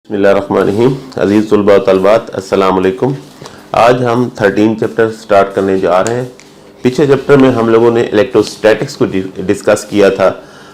बिस्मिल्लाहिर्रहमानिर्रहीम। अज़ीज़ तलबा व तलबात, अस्सलाम वालेकुम। आज हम 13 चैप्टर स्टार्ट करने जा रहे हैं। पिछले चैप्टर में हम लोगों ने इलेक्ट्रोस्टैटिक्स को डिस्कस किया था।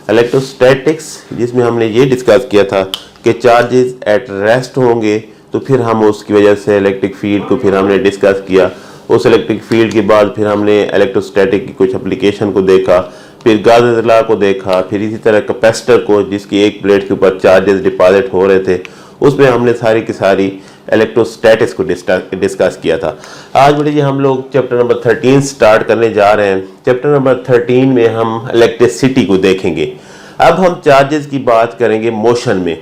इलेक्ट्रोस्टैटिक्स जिसमें हमने ये डिस्कस किया था कि चार्जेस एट रेस्ट होंगे तो फिर हम उसकी वजह से इलेक्ट्रिक फील्ड को फिर हमने डिस्कस किया। उस इलेक्ट्रिक फील्ड के बाद फिर हमने इलेक्ट्रोस्टैटिक की कुछ एप्लीकेशन को देखा, फिर गाज़ लॉ को देखा, फिर इसी तरह कैपेसिटर को जिसकी एक प्लेट के ऊपर चार्जेस डिपॉजिट हो रहे थे उसमें हमने सारी की सारी इलेक्ट्रोस्टैटिक्स को डिस्कस किया था। आज बढ़िए हम लोग चैप्टर नंबर 13 स्टार्ट करने जा रहे हैं। चैप्टर नंबर 13 में हम इलेक्ट्रिसिटी को देखेंगे। अब हम चार्जेस की बात करेंगे मोशन में।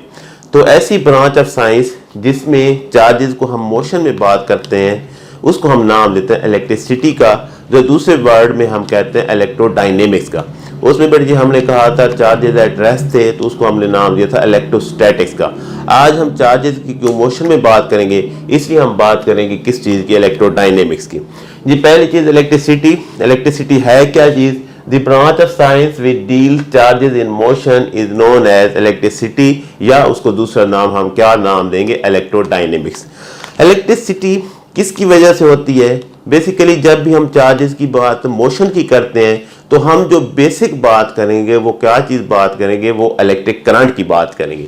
तो ऐसी ब्रांच ऑफ साइंस जिसमें चार्जेस को हम मोशन में बात करते हैं उसको हम नाम देते हैं इलेक्ट्रिसिटी का, जो दूसरे वर्ड में हम कहते हैं इलेक्ट्रोडायनेमिक्स का। उसमें बढ़िए हमने कहा था चार्जेस एट रेस्ट थे तो उसको हमने नाम दिया था इलेक्ट्रोस्टैटिक्स का। आज हम चार्जेस की मोशन में बात करेंगे, इसलिए हम बात करेंगे किस चीज़ की, इलेक्ट्रोडायनेमिक्स की। जी पहली चीज़ इलेक्ट्रिसिटी। इलेक्ट्रिसिटी है क्या चीज़? The branch of science which deal charges in motion is known as electricity, या उसको दूसरा नाम हम क्या नाम देंगे, इलेक्ट्रोडायनेमिक्स। इलेक्ट्रिसिटी किसकी वजह से होती है? बेसिकली जब भी हम चार्जेस की बात मोशन की करते हैं तो हम जो बेसिक बात करेंगे वो क्या चीज़ बात करेंगे, वो इलेक्ट्रिक करंट की बात करेंगे।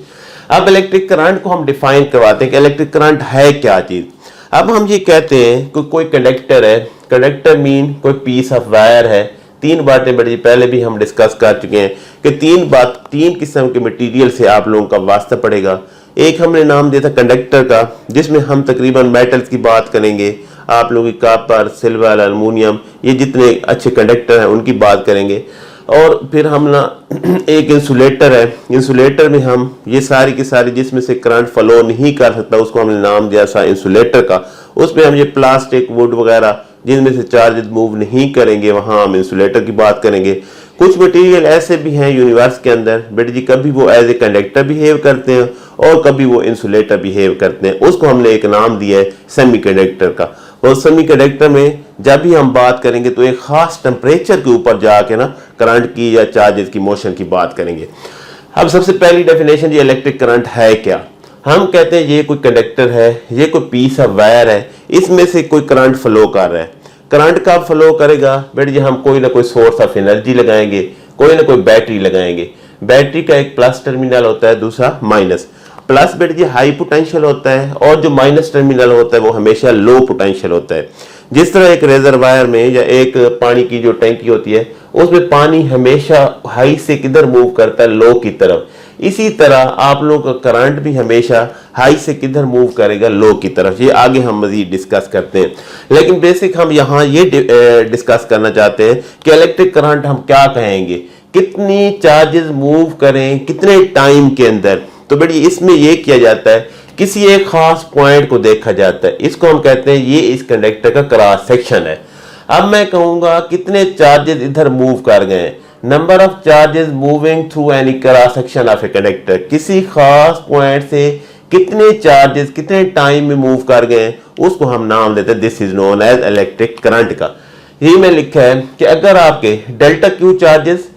अब इलेक्ट्रिक करंट को हम डिफाइन करवाते हैं कि इलेक्ट्रिक करंट है क्या चीज़। अब हम ये कहते हैं कि कोई कंडक्टर है, कंडक्टर मीन कोई पीस ऑफ वायर है। तीन बातें बड़ी पहले भी हम डिस्कस कर चुके हैं कि तीन किस्म के मटेरियल से आप लोगों का वास्ता पड़ेगा। एक हमने नाम दिया था कंडक्टर का, जिसमें हम तकरीबन मेटल्स की बात करेंगे। आप लोग कॉपर, सिल्वर, एल्युमिनियम, ये जितने अच्छे कंडक्टर हैं उनकी बात करेंगे। और फिर हम ना एक इंसुलेटर है, इंसुलेटर में हम ये सारी की सारी जिसमें से करंट फ्लो नहीं कर सकता उसको हमने नाम दिया था इंसुलेटर का। उसमें हम ये प्लास्टिक, वुड वगैरह जिनमें से चार्जेस मूव नहीं करेंगे वहाँ हम इंसुलेटर की बात करेंगे। कुछ मटेरियल ऐसे भी हैं यूनिवर्स के अंदर बेटा जी, कभी वो एज ए कंडक्टर बिहेव करते हैं और कभी वो इंसुलेटर बिहेव करते हैं। उसको हमने एक नाम दिया है सेमीकंडक्टर का। और सेमीकंडक्टर में जब भी हम बात करेंगे तो एक खास टेम्परेचर के ऊपर जाके ना करंट की या चार्जेस की मोशन की बात करेंगे। अब सबसे पहली डेफिनेशन, ये इलेक्ट्रिक करंट है क्या? हम कहते हैं ये कोई कंडक्टर है, ये कोई पीस ऑफ वायर है, इसमें से कोई करंट फ्लो कर रहा है। करंट का फ्लो करेगा बेटा जी, हम कोई ना कोई सोर्स ऑफ एनर्जी लगाएंगे, कोई ना कोई बैटरी लगाएंगे। बैटरी का एक प्लस टर्मिनल होता है, दूसरा माइनस। प्लस बेटा जी हाई पोटेंशियल होता है और जो माइनस टर्मिनल होता है वो हमेशा लो पोटेंशियल होता है। जिस तरह एक रिजर्वायर में या एक पानी की जो टैंकी होती है उसमें पानी हमेशा हाई से किधर मूव करता है, लो की तरफ। इसी तरह आप लोगों का करंट भी हमेशा हाई से किधर मूव करेगा, लो की तरफ। ये आगे हम मजीद डिस्कस करते हैं, लेकिन बेसिक हम यहाँ ये डिस्कस करना चाहते हैं कि इलेक्ट्रिक करंट हम क्या कहेंगे, कितनी चार्जेस मूव करें कितने टाइम के अंदर। तो बेटी इसमें यह किया जाता है, किसी एक खास पॉइंट को देखा जाता है, इसको हम कहते हैं ये इस कंडक्टर का क्रॉस सेक्शन है। अब मैं कहूंगा कितने चार्जेस इधर मूव कर गए, number of charges moving through any cross section of a conductor. किसी खास पॉइंट से कितने चार्जेस कितने टाइम में मूव कर गए उसको हम नाम देते हैं, this is known as electric current का। यही में लिखा है कि अगर आपके delta Q charges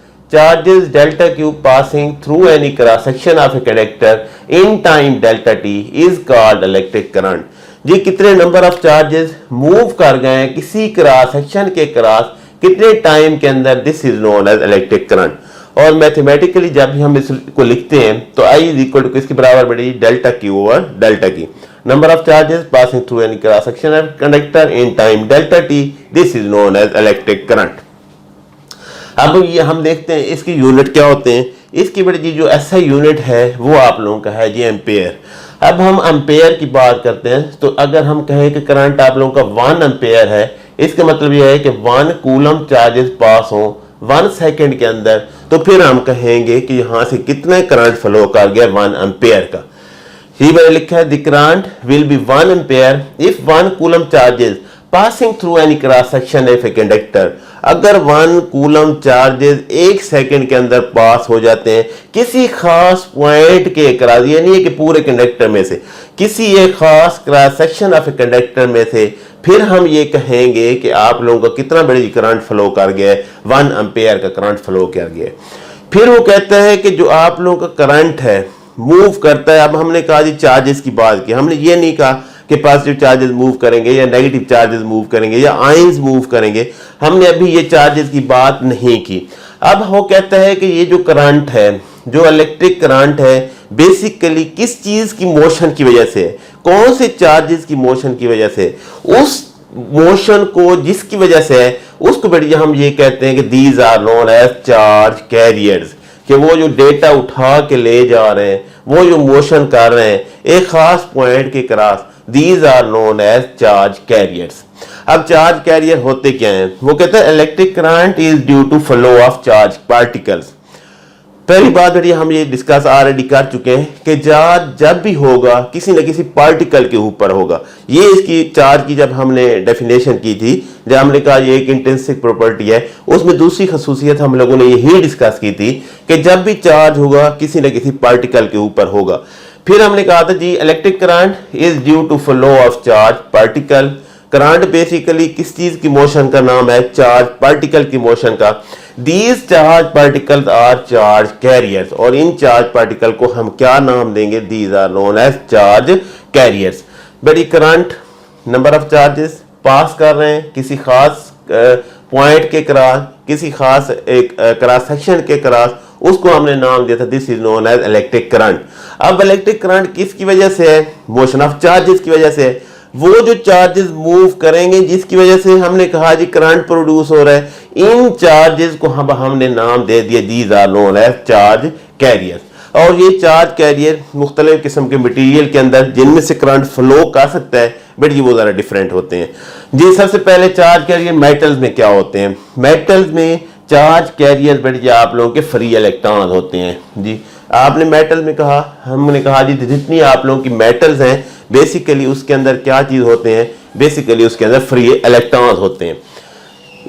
delta q passing through any cross section of a conductor in time delta t is called electric current। जी कितने नंबर ऑफ चार्जेस मूव कर गए किसी क्रॉस सेक्शन के क्रॉस कितने टाइम के अंदर, this is known as electric current. और मैथमेटिकली जब भी हम इसको लिखते हैं तो I इज इक्वल टू किसके बराबर बढ़ेगी, डेल्टा क्यू ओवर डेल्टा की। Number of charges passing through any cross section of conductor in time delta t, this is known as electric current. अब ये हम देखते हैं इसकी यूनिट क्या होते हैं। इसकी बड़ी जी जो ऐसा यूनिट है वो आप लोगों का है जी एम्पेयर। अब हम एम्पेयर की बात करते हैं तो अगर हम कहें कि करंट आप लोगों का 1 एम्पेयर है, इसका मतलब यह है कि 1 कूलम चार्जेस पास हो 1 सेकंड के अंदर, तो फिर हम कहेंगे कि यहाँ से कितना करंट फ्लो कर गया 1 एम्पेयर का। ही मैंने लिखा है the current will be 1 ampere if 1 coulomb charges passing through any cross section of a conductor. अगर 1 कूलम चार्जेस 1 सेकंड के अंदर पास हो जाते हैं किसी खास पॉइंट के क्रॉस, ये नहीं है कि पूरे कंडक्टर में से, किसी एक खास cross section of a conductor में से, फिर हम ये कहेंगे कि आप लोगों का कितना बड़ी करंट फ्लो कर गया है, 1 एम्पेयर का करंट फ्लो कर गया है। फिर वो कहता है कि जो आप लोगों का करंट है मूव करता है। अब हमने कहा जी चार्जेस की बात की, हमने ये नहीं कहा कि पॉजिटिव चार्जेस मूव करेंगे या नेगेटिव चार्जेस मूव करेंगे या आयंस मूव करेंगे, हमने अभी ये चार्जेस की बात नहीं की। अब वो कहता है कि ये जो करंट है, जो इलेक्ट्रिक करंट है, बेसिकली किस चीज की मोशन की वजह से, कौन से चार्जेस की मोशन की वजह से, उस मोशन को जिसकी वजह से है उसको बढ़िया हम ये कहते हैं कि these are known as charge carriers, कि वो जो डेटा उठा के ले जा रहे हैं, वो जो मोशन कर रहे हैं एक खास पॉइंट के cross, these are known as charge carriers. अब चार्ज कैरियर होते क्या हैं? वो कहते हैं electric current is due to flow of charge particles. पहली बात बढ़िया हम ये डिस्कस ऑलरेडी कर चुके हैं कि चार्ज जब भी होगा किसी न किसी पार्टिकल के ऊपर होगा। ये इसकी चार्ज की जब हमने डेफिनेशन की थी, जब हमने कहा ये एक इंट्रिंसिक प्रॉपर्टी है, उसमें दूसरी खसूसियत हम लोगों ने यही डिस्कस की थी कि जब भी चार्ज होगा किसी न किसी पार्टिकल के ऊपर होगा। फिर हमने कहा था जी electric current is due to flow of charge particle. Current basically किस चीज की मोशन का नाम है? चार्ज पार्टिकल की मोशन का। These charge particles are charge carriers, और इन चार्ज पार्टिकल को हम क्या नाम देंगे? These are known as charge carriers. बड़ी current number of charges pass कर रहे हैं किसी खास पॉइंट के क्रॉस, किसी खास एक क्रॉस सेक्शन के क्रॉस, उसको हमने नाम दिया था this is known as electric current. अब इलेक्ट्रिक करंट किसकी वजह से है? मोशन ऑफ चार्जेस की वजह से है। वो जो चार्जेस मूव करेंगे जिसकी वजह से हमने कहा जी करंट प्रोड्यूस हो रहा है, इन चार्जेस को हमने नाम दे दिया these are known as charge carrier. और ये चार्ज कैरियर मुख्तलिफ किस्म के मटेरियल के अंदर जिनमें से करंट फ्लो कर सकता है, बट ये वो ज़रा डिफरेंट होते हैं जी। सबसे पहले चार्ज कैरियर मेटल्स में क्या होते हैं? मेटल्स में चार्ज कैरियर बढ़िया आप लोगों के फ्री इलेक्ट्रॉन होते हैं जी। आपने मेटल में कहा, हमने कहा जी जितनी आप लोगों की मेटल्स हैं बेसिकली उसके अंदर क्या चीज होते हैं? बेसिकली उसके अंदर फ्री इलेक्ट्रॉन्स होते हैं।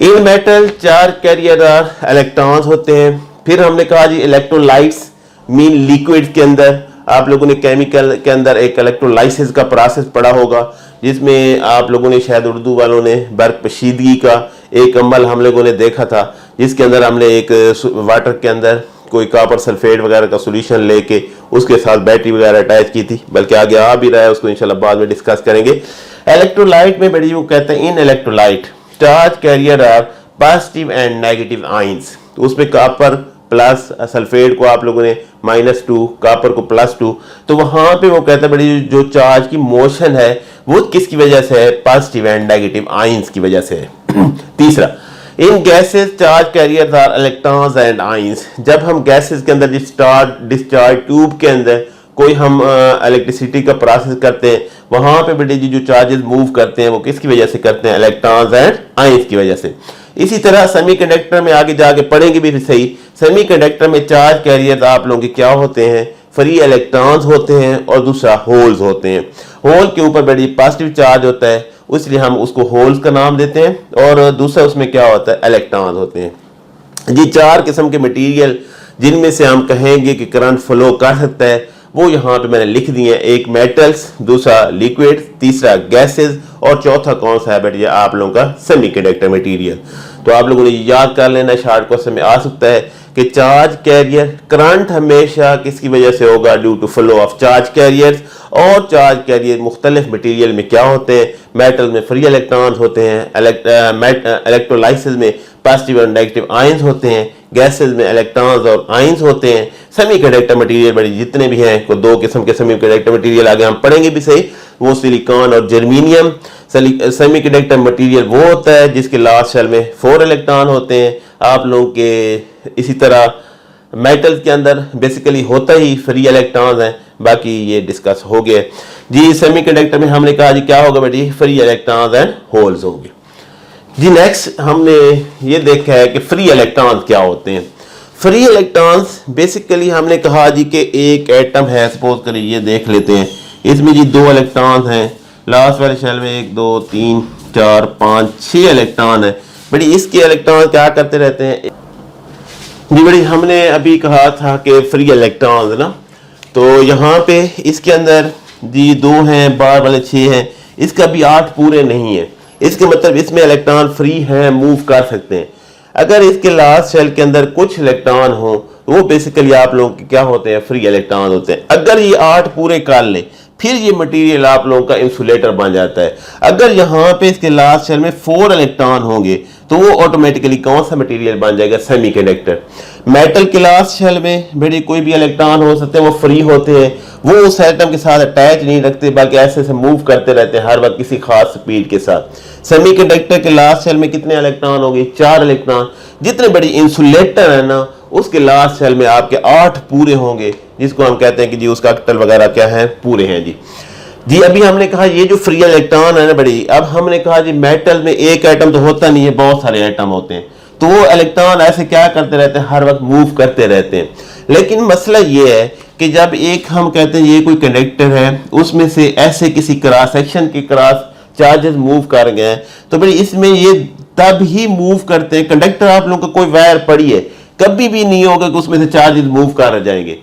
इन मेटल चार्ज कैरियर इलेक्ट्रॉन्स होते हैं। फिर हमने कहा जी इलेक्ट्रोलाइट्स मीन लिक्विड के अंदर आप लोगों ने केमिकल के अंदर एक इलेक्ट्रोलाइसिस का प्रोसेस पढ़ा होगा, जिसमें आप लोगों ने शायद उर्दू वालों ने बर्क पशीदगी का एक अमल हम लोगों ने देखा था, जिसके अंदर हमने एक वाटर के अंदर कोई कॉपर सल्फेट वगैरह का सॉल्यूशन लेके उसके साथ बैटरी वगैरह अटैच की थी, बल्कि आगे आ भी रहा है, उसको इंशाल्लाह बाद में डिस्कस करेंगे। इलेक्ट्रोलाइट में बड़ी वो कहते हैं in electrolyte charge carrier are positive and negative ions. तो उसमें कॉपर प्लस सल्फेट को आप लोगों ने -2, कॉपर को +2, तो वहां पे वो कहते हैं बड़ी जो चार्ज की मोशन है वो किसकी वजह से है? पॉजिटिव एंड नेगेटिव आयंस की वजह से है। तीसरा, in gases charge carriers are electrons and ions. जब हम गैसेस के अंदर डिस्चार्ज ट्यूब के अंदर कोई हम इलेक्ट्रिसिटी का प्रोसेस करते हैं, वहां पे बेटे जी जो चार्जेस मूव करते हैं वो किसकी वजह से करते हैं? इलेक्ट्रॉन्स एंड आयंस की वजह से। इसी तरह सेमीकंडक्टर में आगे जाके पढ़ेंगे भी सही, सेमीकंडक्टर में चार्ज कैरियर्स आप लोगों के क्या होते हैं? फ्री इलेक्ट्रॉन्स होते हैं, और दूसरा होल्स होते हैं। होल के ऊपर बड़ी पॉजिटिव चार्ज होता है, इसलिए हम उसको होल्स का नाम देते हैं, और दूसरा उसमें क्या होता है? इलेक्ट्रॉन्स होते हैं जी। 4 किस्म के मटेरियल जिनमें से हम कहेंगे कि करंट फ्लो कर सकता है वो यहाँ पे मैंने लिख दिए हैं। एक मेटल्स, दूसरा लिक्विड, तीसरा गैसेस, और चौथा कौन सा है बेटा? आप लोगों का सेमीकंडक्टर मटेरियल। तो आप लोगों ने याद कर लेना, शॉर्ट क्वेश्चन में आ सकता है कि चार्ज कैरियर करंट हमेशा किसकी वजह से होगा? Due to flow of charge carriers. और चार्ज कैरियर मुख्तलिफ मटेरियल में क्या होते हैं? मेटल में फ्री इलेक्ट्रॉन्स होते हैं, इलेक्ट्रोलाइसिस में पॉजिटिव और नेगेटिव आयंस होते हैं, गैसेस में इलेक्ट्रॉन्स और आयंस होते हैं। सेमीकंडक्टर मटेरियल बड़ी जितने भी हैं, को 2 किस्म के सेमीकंडक्टर मटेरियल आगे हम पढ़ेंगे भी सही, वो सिलिकॉन और जर्मेनियम। सेमीकंडक्टर मटेरियल वो होता है जिसके लास्ट शेल में 4 इलेक्ट्रॉन होते हैं आप लोगों के। इसी तरह मेटल्स के अंदर बेसिकली होता ही फ्री इलेक्ट्रॉन्स हैं, बाकी ये डिस्कस हो गए जी। सेमीकंडक्टर में हमने कहा जी क्या होगा बेटी? फ्री इलेक्ट्रॉन्स एंड होल्स होंगे जी। नेक्स्ट हमने ये देखा है कि फ्री इलेक्ट्रॉन्स क्या होते हैं। फ्री इलेक्ट्रॉन्स बेसिकली हमने कहा जी कि एक एटम है, सपोज करिए ये देख लेते हैं, इसमें जी 2 इलेक्ट्रॉन्स हैं, लास्ट वाले शेल में 1 2 3 4 5 6 इलेक्ट्रॉन है। बड़ी इसके इलेक्ट्रॉन क्या करते रहते हैं जी? बड़ी हमने अभी कहा था कि फ्री इलेक्ट्रॉन्स ना, तो यहाँ पे इसके अंदर जी 2 हैं, बाहर वाले 6 हैं, इसका भी 8 पूरे नहीं है। इसके मतलब इसमें इलेक्ट्रॉन फ्री हैं, मूव कर सकते हैं। अगर इसके लास्ट शेल के अंदर कुछ इलेक्ट्रॉन हो तो वो बेसिकली आप लोगों के क्या होते हैं, फ्री इलेक्ट्रॉन होते हैं। अगर ये 8 पूरे कर ले फिर ये मटेरियल आप लोगों का इंसुलेटर बन जाता है। अगर यहाँ पे इसके लास्ट शेल में 4 इलेक्ट्रॉन होंगे तो वो ऑटोमेटिकली कौन सा मटेरियल बन जाएगा, सेमीकंडक्टर। मेटल के लास्ट शेल में बेटे कोई भी इलेक्ट्रॉन हो सकते हैं, वो फ्री होते हैं, वो उस एटम के साथ अटैच नहीं रखते बल्कि ऐसे ऐसे मूव करते रहते हैं हर वक्त किसी खास स्पीड के साथ। सेमीकंडक्टर के लास्ट शेल में कितने इलेक्ट्रॉन होंगे, 4 इलेक्ट्रॉन। जितने बड़ी इंसुलेटर है ना उसके लास्ट शेल में आपके 8 पूरे होंगे, जिसको हम कहते हैं कि जी उसका कटल वगैरह क्या है, पूरे हैं जी। अभी हमने कहा ये जो फ्री इलेक्ट्रॉन है ना बड़ी, अब हमने कहा जी मेटल में एक एटम तो होता नहीं है, बहुत सारे एटम होते हैं, तो वो इलेक्ट्रॉन ऐसे क्या करते रहते हैं, हर वक्त मूव करते रहते हैं। लेकिन मसला ये है कि जब एक हम कहते हैं ये कोई कंडक्टर है, उसमें से ऐसे किसी क्रॉस सेक्शन के क्रॉस चार्जेस मूव कर गए तो भाई इसमें ये तब ही मूव करते हैं। कंडक्टर आप लोगों का कोई वायर पड़ी है, कभी भी नहीं होगा कि उसमें से चार्जेस मूव कर जाएंगे।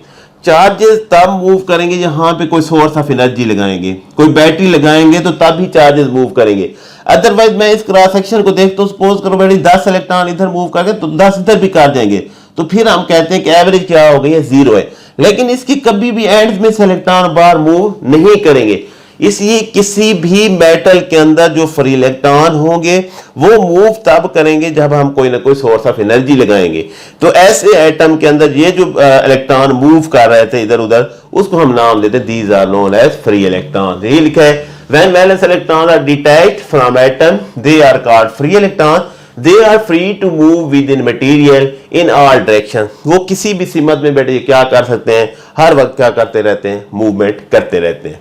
चार्जेस तब मूव करेंगे यहाँ पे कोई सोर्स ऑफ एनर्जी लगाएंगे, कोई बैटरी लगाएंगे तो तब ही चार्जेस मूव करेंगे। अदरवाइज मैं इस क्रॉस सेक्शन को देखता हूँ, सपोज करो बेटी 10 इलेक्ट्रॉन इधर मूव करके तो 10 इधर भी कर जाएंगे, तो फिर हम कहते हैं कि एवरेज क्या हो गई है, 0 है। लेकिन इसकी कभी भी एंड में से इलेक्ट्रॉन बाहर मूव नहीं करेंगे। इसलिए किसी भी मेटल के अंदर जो फ्री इलेक्ट्रॉन होंगे वो मूव तब करेंगे जब हम कोई ना कोई सोर्स ऑफ एनर्जी लगाएंगे। तो ऐसे एटम के अंदर ये जो इलेक्ट्रॉन मूव कर रहे थे इधर उधर, उसको हम नाम देते हैं these are known as free electron. ये लिखा है when valence electron are detached from atom they are called free electron, they are free to move within material in all direction. वो किसी भी सिमत में बैठे क्या कर सकते हैं, हर वक्त क्या करते रहते हैं, मूवमेंट करते रहते हैं।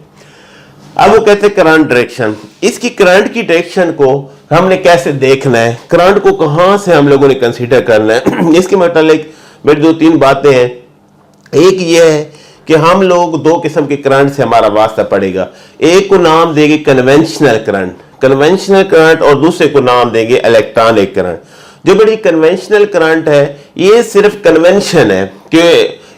अब वो कहते हैं करंट डायरेक्शन। इसकी करंट की डायरेक्शन को हमने कैसे देखना है, करंट को कहां से हम लोगों ने कंसीडर करना है इसके मतलब मेरी 2-3 बातें हैं। एक ये है कि हम लोग 2 किस्म के करंट से हमारा वास्ता पड़ेगा। एक को नाम देंगे कन्वेंशनल करंट और दूसरे को नाम देंगे इलेक्ट्रॉनिक करंट। जो बड़ी कन्वेंशनल करंट है ये सिर्फ कन्वेंशन है कि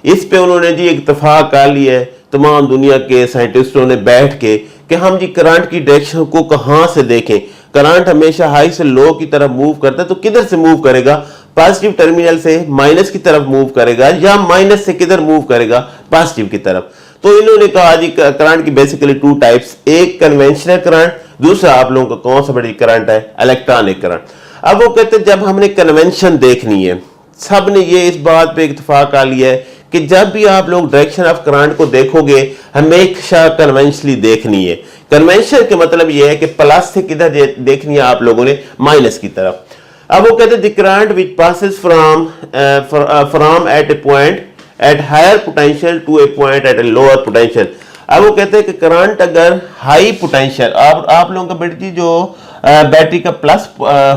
इस पे उन्होंने जी इत्तेफाक कर लिया है तमाम दुनिया के साइंटिस्टों ने बैठ के कि हम जी करंट की डायरेक्शन को कहां से देखें। करंट हमेशा हाई से लो की तरफ मूव करता है, तो किधर से मूव करेगा, पॉजिटिव टर्मिनल से माइनस की तरफ मूव करेगा या माइनस से किधर मूव करेगा, पॉजिटिव की तरफ। तो इन्होंने कहा जी करंट की बेसिकली 2 टाइप्स, एक कन्वेंशनल करंट, दूसरा आप लोगों का कौन सा बड़ी करंट है, इलेक्ट्रॉनिक करंट। अब वो कहते हैं जब हमने कन्वेंशन देखनी है, सब ने ये इस बात पे इत्तेफाक कर लिया है कि जब भी आप लोग डायरेक्शन ऑफ करंट को देखोगे हमेशा कन्वेंशनली देखनी है। कन्वेंशन के मतलब ये है कि प्लस से किधर देखनी है आप लोगों ने, माइनस की तरफ। अब वो कहते हैं the current which passes from at a point at higher potential to a point at a lower potential. अब वो कहते हैं कि करंट अगर हाई पोटेंशियल, आप लोगों का बैटरी जो बैटरी का प्लस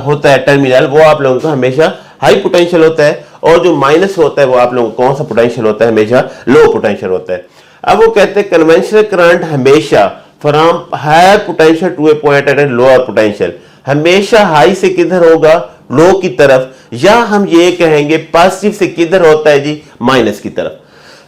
होता है टर्मिनल, वो आप लोगों का हमेशा हाई पोटेंशियल होता है, और जो माइनस होता है वो आप लोगों को कौन सा पोटेंशियल होता है, हमेशा लो पोटेंशियल होता है। अब वो कहते हैं कन्वेंशनल करंट हमेशा from higher potential to a point at a lower potential, हमेशा हाई से किधर होगा, लो की तरफ, या हम ये कहेंगे पॉजिटिव से किधर होता है जी, माइनस की तरफ।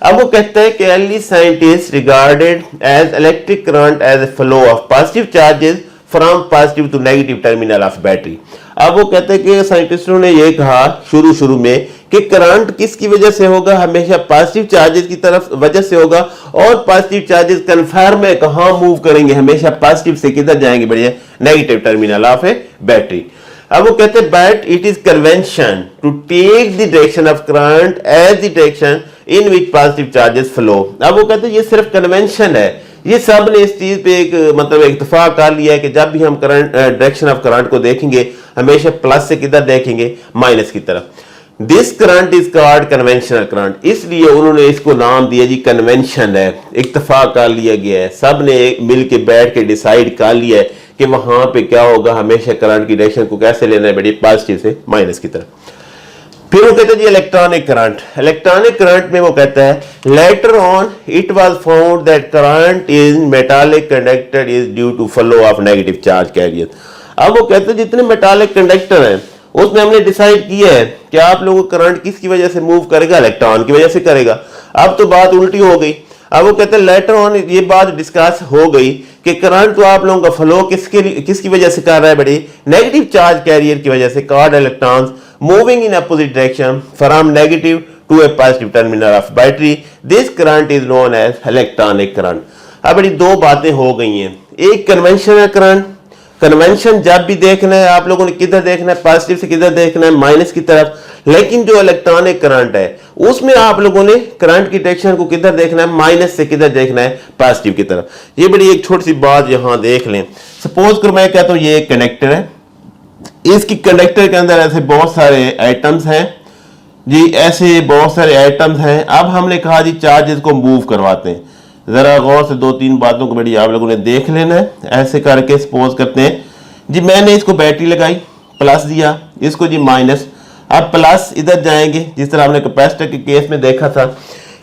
अब वो कहते हैं कि early scientist regarded as electric current as a flow of positive charges from positive to negative terminal of battery. अब वो कहते हैं कि साइंटिस्टों ने ये कहा शुरू में कि करंट किसकी वजह से होगा, हमेशा पॉजिटिव चार्जेस की तरफ वजह से होगा, और पॉजिटिव चार्जेस कन्फर्म है कहां मूव करेंगे, हमेशा पॉजिटिव से किधर जाएंगे, बढ़िया negative terminal of a battery. अब वो कहते हैं but it is convention to take the direction of current as the direction in which positive charges flow. अब वो कहते हैं ये सिर्फ कन्वेंशन है, ये सब ने इस चीज पे एक मतलब इत्तेफाक कर लिया है कि जब भी हम करंट डायरेक्शन ऑफ करंट को देखेंगे हमेशा प्लस से किधर देखेंगे, माइनस की तरफ। This current is called conventional current, इसलिए उन्होंने इसको नाम दिया जी कन्वेंशन है, इत्तेफाक कर लिया गया है, सब ने मिल के बैठ के डिसाइड कर लिया है कि वहां पे क्या होगा, हमेशा करंट की डायरेक्शन को कैसे लेना है, बड़ी पॉजिटिव से माइनस की तरफ। फिर वो कहते हैं जी इलेक्ट्रॉनिक करंट में वो कहता है later on it was found that current is metallic conductor is due to flow of negative charge carrier. अब वो कहते हैं जितने मेटालिक कंडक्टर हैं उसमें हमने डिसाइड किया है कि आप लोगों को करंट किसकी वजह से मूव करेगा, इलेक्ट्रॉन की वजह से करेगा। अब तो बात उल्टी हो गई। अब वो कहते हैं लेटर ऑन ये बात डिस्कस हो गई कि करंट तो आप लोगों का फ्लो किसकी वजह से कर रहा है, बड़ी नेगेटिव चार्ज कैरियर की वजह से, called electrons moving in opposite direction from negative to a positive terminal of battery. This current is known as electronic current. अब बड़ी दो बातें हो गई हैं, एक कन्वेंशनल करंट, कन्वेंशन जब भी देखना है आप लोगों ने किधर देखना है, पॉजिटिव से किधर देखना है, माइनस की तरफ। लेकिन जो इलेक्ट्रॉनिक करंट है उसमें आप लोगों ने करंट की डायरेक्शन को किधर देखना है, माइनस से किधर देखना है, पॉजिटिव की तरफ। ये बड़ी एक छोटी सी बात यहां देख लें। सपोज करो मैं कहता हूं ये एक कंडक्टर है, इसकी कंडक्टर के अंदर ऐसे बहुत सारे आइटम्स हैं जी, ऐसे बहुत सारे आइटम्स हैं। अब हमने कहा जी चार्जेस को मूव करवाते हैं। जरा गौर से दो तीन बातों को बड़ी आप लोगों ने देख लेना है। ऐसे करके सपोज करते हैं जी, मैंने इसको बैटरी लगाई, प्लस दिया, इसको जी माइनस। अब प्लस इधर जाएंगे, जिस तरह हमने कैपेसिटर के केस में देखा था,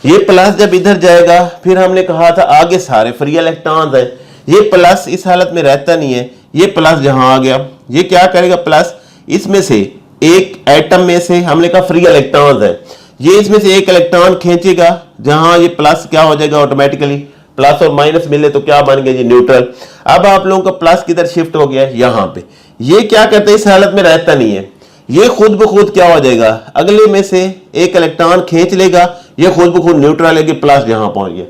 ये प्लस जब इधर जाएगा, फिर हमने कहा था आगे सारे फ्री इलेक्ट्रॉन्स हैं, ये प्लस इस हालत में रहता नहीं है, ये प्लस जहां आ गया, ये क्या करेगा, प्लस इसमें से एक एटम में से हमने कहा फ्री इलेक्ट्रॉन्स है, ये इसमें से एक इलेक्ट्रॉन खींचेगा, जहां ये प्लस क्या हो जाएगा, ऑटोमेटिकली प्लस और माइनस मिले तो क्या बन गया जी, न्यूट्रल। अब आप लोगों का प्लस किधर शिफ्ट हो गया, यहां पे। ये क्या करते हैं, इस हालत में रहता नहीं है, ये खुद ब खुद क्या हो जाएगा, अगले में से एक इलेक्ट्रॉन खींच लेगा, ये खुद ब खुद न्यूट्रल है कि प्लस यहां पहुंच गया।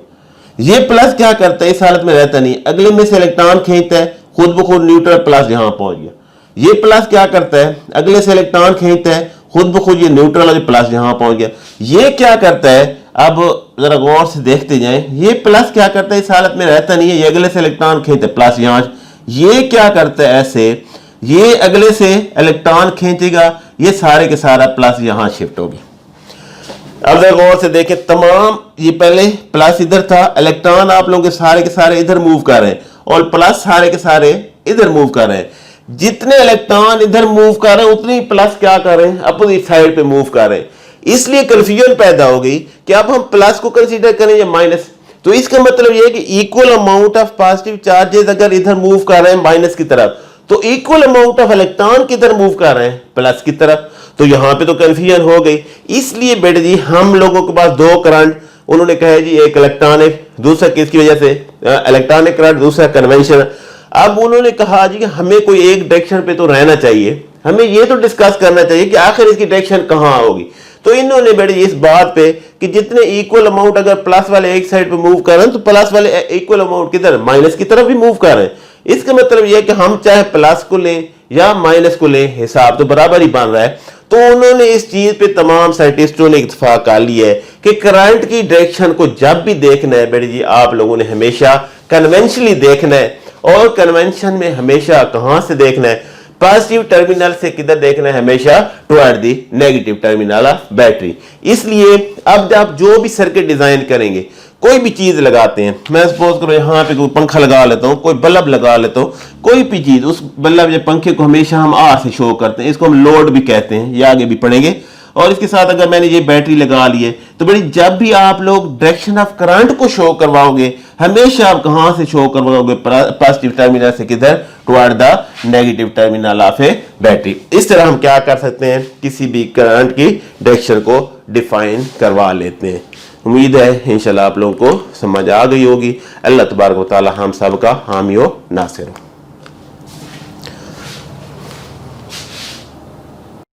ये प्लस क्या करता है, इस हालत में रहता नहीं, अगले में से इलेक्ट्रॉन खींचता है, खुद ब खुद न्यूट्रल प्लस यहां पहुंच गया। ये प्लस क्या करता है, अगले से इलेक्ट्रॉन खींचता है, खुद ब खुद ये न्यूट्रल है, प्लस यहां पहुंच गया। ये क्या करता है, अब जरा गौर से देखते जाएं, ये प्लस क्या करता है, इस हालत में रहता नहीं है, ये अगले से इलेक्ट्रॉन खींचता है, प्लस यहां। ये क्या करता है, ऐसे ये अगले से इलेक्ट्रॉन खींचेगा, ये सारे के सारा प्लस यहां शिफ्ट हो गया। अब गौर से देखें, तमाम ये पहले प्लस इधर था, इलेक्ट्रॉन आप लोगों के सारे इधर मूव कर रहे हैं, और प्लस सारे के सारे इधर मूव कर रहे हैं। जितने इलेक्ट्रॉन इधर मूव कर रहे हैं उतनी प्लस क्या कर रहे हैं, अपोजिट साइड पे मूव कर रहे हैं। इसलिए कंफ्यूजन पैदा हो गई कि अब हम प्लस को कंसीडर करें या माइनस। तो इसका मतलब यह है कि equal amount of positive charges अगर इधर मूव कर रहे हैं माइनस की तरफ, तो इक्वल अमाउंट ऑफ इलेक्ट्रॉन किधर मूव कर रहे हैं, प्लस की तरफ। तो यहां पे तो कंफ्यूजन हो गई। इसलिए बेटे जी हम लोगों के पास दो करंट, उन्होंने कहा जी एक इलेक्ट्रॉनिक, दूसरा किसकी वजह से, इलेक्ट्रॉनिक करंट, दूसरा कन्वेंशन। अब उन्होंने कहा जी कि हमें कोई एक डायरेक्शन पे तो रहना चाहिए, हमें ये तो डिस्कस करना चाहिए कि आखिर इसकी डायरेक्शन कहां होगी। तो इन्होंने बेटे इस बात पे कि जितने इक्वल अमाउंट अगर प्लस वाले एक साइड पे मूव कर रहे हैं, तो प्लस वाले इक्वल अमाउंट किधर, माइनस की तरफ भी मूव कर रहे हैं। इसका मतलब यह है कि हम चाहे प्लस को लें या माइनस को लें, हिसाब तो बराबर ही बन रहा है। तो उन्होंने इस चीज पे तमाम साइंटिस्टों ने इत्तेफाक कर लिया है कि करंट की डायरेक्शन को जब भी देखना है बेटे जी आप लोगों ने हमेशा कन्वेंशनली देखना है। और कन्वेंशन में हमेशा कहां से देखना है, पॉजिटिव टर्मिनल से किधर देखना है, हमेशा toward the negative terminal of battery. इसलिए अब जब जो भी सर्किट डिजाइन करेंगे, कोई भी चीज लगाते हैं, मैं सपोज करो यहाँ पे कोई पंखा लगा लेता हूँ, कोई बल्ब लगा लेता हूँ, कोई भी चीज, उस बल्ब या पंखे को हमेशा हम आर से शो करते हैं, इसको हम लोड भी कहते हैं, ये आगे भी पढ़ेंगे। और इसके साथ अगर मैंने ये बैटरी लगा ली है, तो बड़ी जब भी आप लोग डायरेक्शन ऑफ करंट को शो करवाओगे, हमेशा आप कहां से शो करवाओगे, पॉजिटिव टर्मिनल से किधर, toward the negative terminal of a battery. इस तरह हम क्या कर सकते हैं, किसी भी करंट की डायरेक्शन को डिफाइन करवा लेते हैं। उम्मीद है इंशाल्लाह आप लोगों को समझ आ गई होगी। अल्लाह तबारक व तआला हम सब का हामी व नासिर हो।